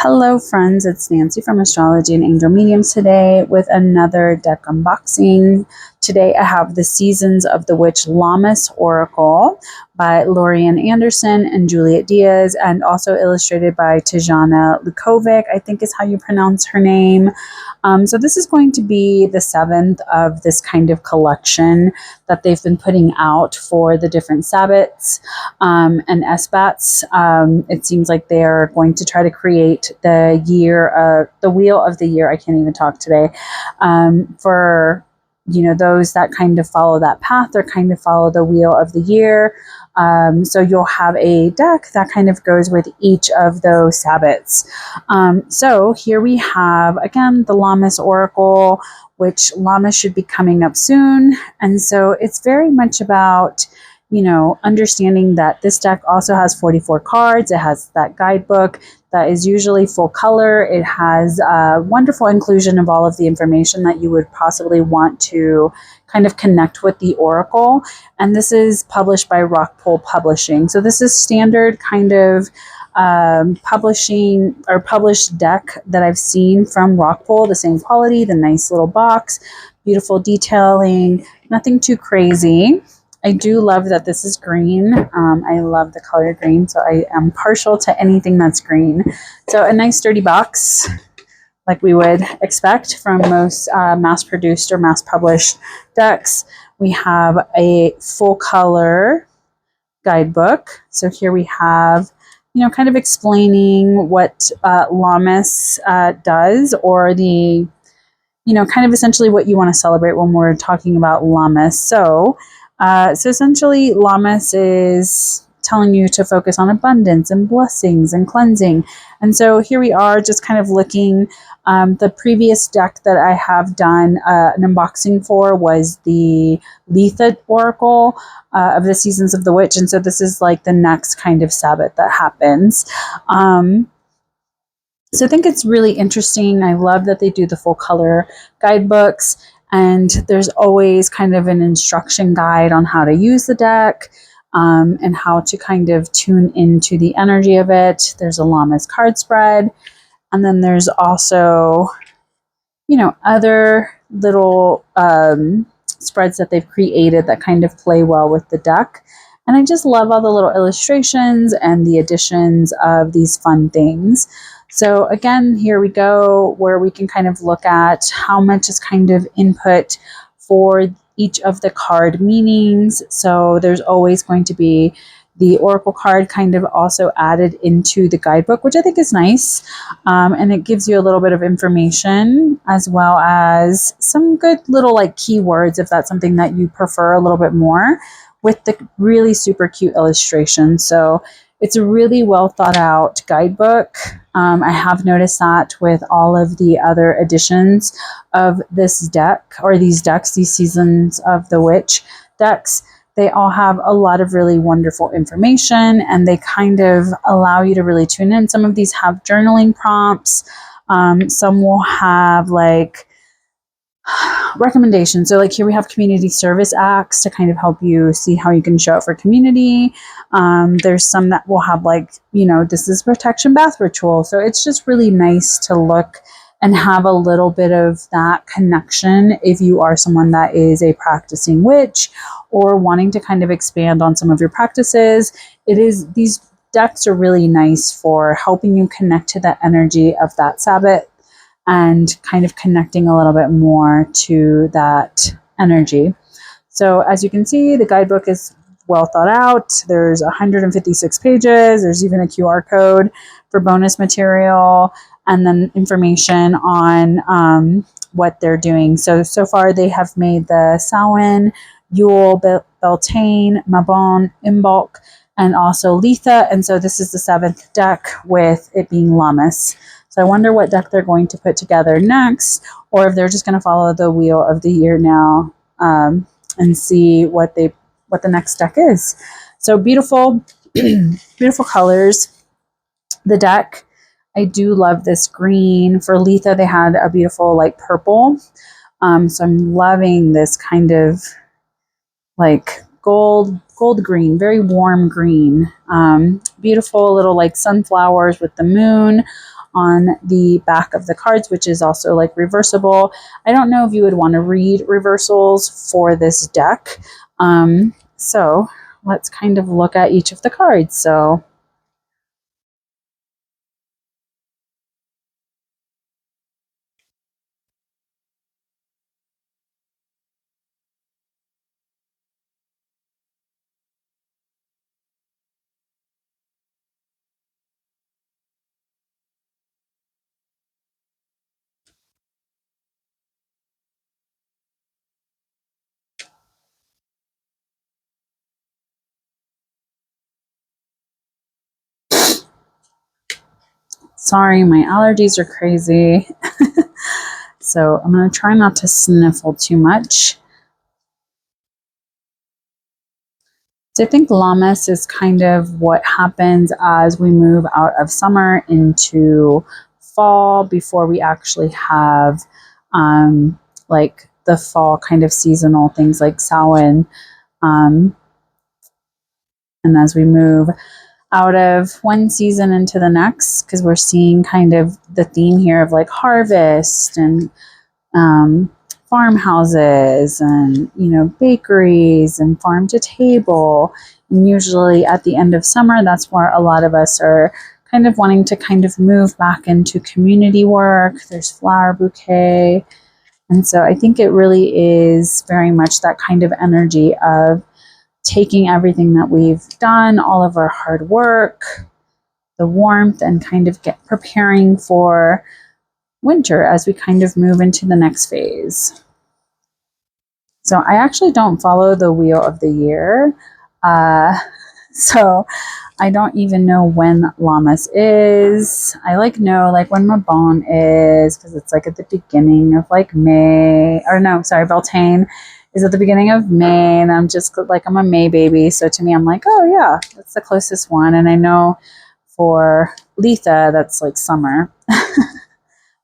Hello friends, it's Nancy from Astrology and Angel Mediums today with another deck unboxing. Today I have the Seasons of the Witch Lammas Oracle by Lorriane Anderson and Juliet Diaz, and also illustrated by Tijana Lukovic, I think is how you pronounce her name. So this is going to be the seventh of this kind of collection that they've been putting out for the different Sabbats and SBATs. It seems like they are going to try to create the wheel of the year. I can't even talk today. For those that kind of follow that path or kind of follow the wheel of the year. So you'll have a deck that kind of goes with each of those Sabbats. So here we have, again, the Lammas Oracle, which Lammas should be coming up soon. And so it's very much about, understanding that this deck also has 44 cards. It has that guidebook that is usually full color. It has a wonderful inclusion of all of the information that you would possibly want to kind of connect with the Oracle. And this is published by Rockpool Publishing. So this is standard kind of publishing or published deck that I've seen from Rockpool. The same quality, the nice little box, beautiful detailing, nothing too crazy. I do love that this is green. I love the color green, so I am partial to anything that's green. So a nice sturdy box, like we would expect from most mass-produced or mass-published decks. We have a full color guidebook. So here we have, kind of explaining what Lammas does, or the, kind of essentially what you want to celebrate when we're talking about Lammas. So essentially, Lammas is telling you to focus on abundance and blessings and cleansing. And so here we are just kind of looking. The previous deck that I have done an unboxing for was the Letha Oracle of the Seasons of the Witch. And so this is like the next kind of Sabbath that happens. So I think it's really interesting. I love that they do the full color guidebooks. And there's always kind of an instruction guide on how to use the deck and how to kind of tune into the energy of it. There's a Lammas card spread. And then there's also, other little spreads that they've created that kind of play well with the deck. And I just love all the little illustrations and the additions of these fun things. So again, here we go, where we can kind of look at how much is kind of input for each of the card meanings. So there's always going to be the Oracle card kind of also added into the guidebook, which I think is nice. And it gives you a little bit of information, as well as some good little like keywords if that's something that you prefer a little bit more, with the really super cute illustration. So it's a really well thought out guidebook. I have noticed that with all of the other editions of this deck, or these decks, these Seasons of the Witch decks, they all have a lot of really wonderful information, and they kind of allow you to really tune in. Some of these have journaling prompts. Some will have like recommendations. So like here we have community service acts to kind of help you see how you can show up for community. There's some that will have like, this is protection bath ritual. So it's just really nice to look and have a little bit of that connection if you are someone that is a practicing witch or wanting to kind of expand on some of your practices. These decks are really nice for helping you connect to the energy of that Sabbath and kind of connecting a little bit more to that energy. So as you can see, the guidebook is well thought out. There's 156 pages. There's even a QR code for bonus material, and then information on what they're doing. So far they have made the Samhain, Yule, Beltane, Mabon, Unbox, and also Letha. And so this is the seventh deck, with it being Lammas. So I wonder what deck they're going to put together next, or if they're just going to follow the wheel of the year now and see what the next deck is. So beautiful, beautiful colors. The deck, I do love this green. For Letha, they had a beautiful like purple. So I'm loving this kind of like gold green, very warm green. Beautiful little like sunflowers with the moon on the back of the cards, which is also like reversible. I don't know if you would want to read reversals for this deck. So let's kind of look at each of the cards. So sorry, my allergies are crazy. So I'm going to try not to sniffle too much. So I think Lammas is kind of what happens as we move out of summer into fall before we actually have like the fall kind of seasonal things like Samhain. And as we move out of one season into the next, because we're seeing kind of the theme here of like harvest and farmhouses and, you know, bakeries and farm to table. And usually at the end of summer, that's where a lot of us are kind of wanting to kind of move back into community work. There's flower bouquet. And so I think it really is very much that kind of energy of taking everything that we've done, all of our hard work, the warmth, and kind of preparing for winter as we kind of move into the next phase. So I actually don't follow the wheel of the year. So I don't even know when Lammas is. I know when Mabon is, because it's like at the beginning of like May, or no, sorry, Beltane is at the beginning of May, and I'm just like, I'm a May baby. So to me, I'm like, oh yeah, that's the closest one. And I know for Letha, that's like summer,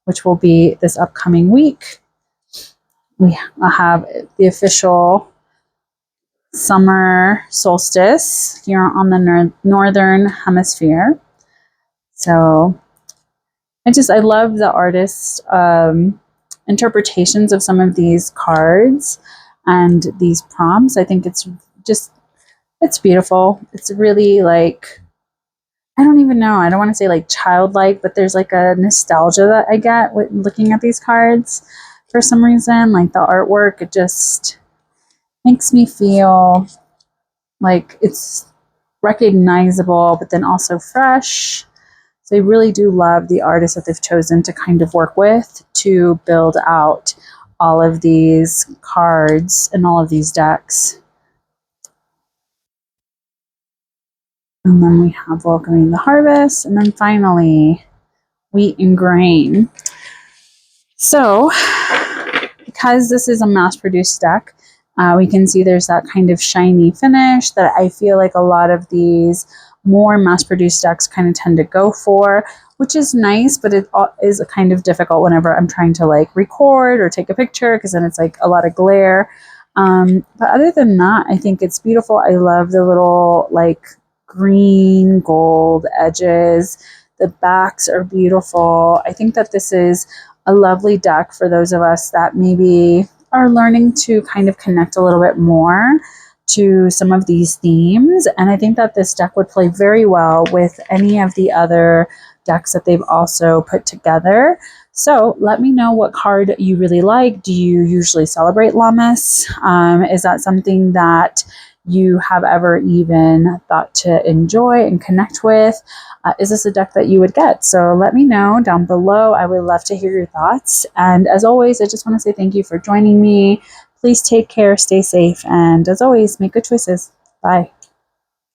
which will be this upcoming week. We have the official summer solstice here on the northern hemisphere. So I love the artist's interpretations of some of these cards and these prompts. I think it's beautiful. It's really like, I don't even know. I don't want to say like childlike, but there's like a nostalgia that I get with looking at these cards for some reason. Like the artwork, it just makes me feel like it's recognizable, but then also fresh. So I really do love the artists that they've chosen to kind of work with to build out all of these cards and all of these decks. And then we have Welcoming the Harvest, and then finally Wheat and Grain. So because this is a mass-produced deck, we can see there's that kind of shiny finish that I feel like a lot of these more mass-produced decks kind of tend to go for, which is nice, but it is kind of difficult whenever I'm trying to like record or take a picture, because then it's like a lot of glare. But other than that, I think it's beautiful. I love the little like green gold edges. The backs are beautiful. I think that this is a lovely deck for those of us that maybe are learning to kind of connect a little bit more to some of these themes. And I think that this deck would play very well with any of the other decks that they've also put together. So let me know what card you really like. Do you usually celebrate Lammas? Is that something that you have ever even thought to enjoy and connect with? Is this a deck that you would get? So let me know down below. I would love to hear your thoughts. And as always, I just want to say thank you for joining me. Please take care, stay safe, and as always, make good choices. Bye.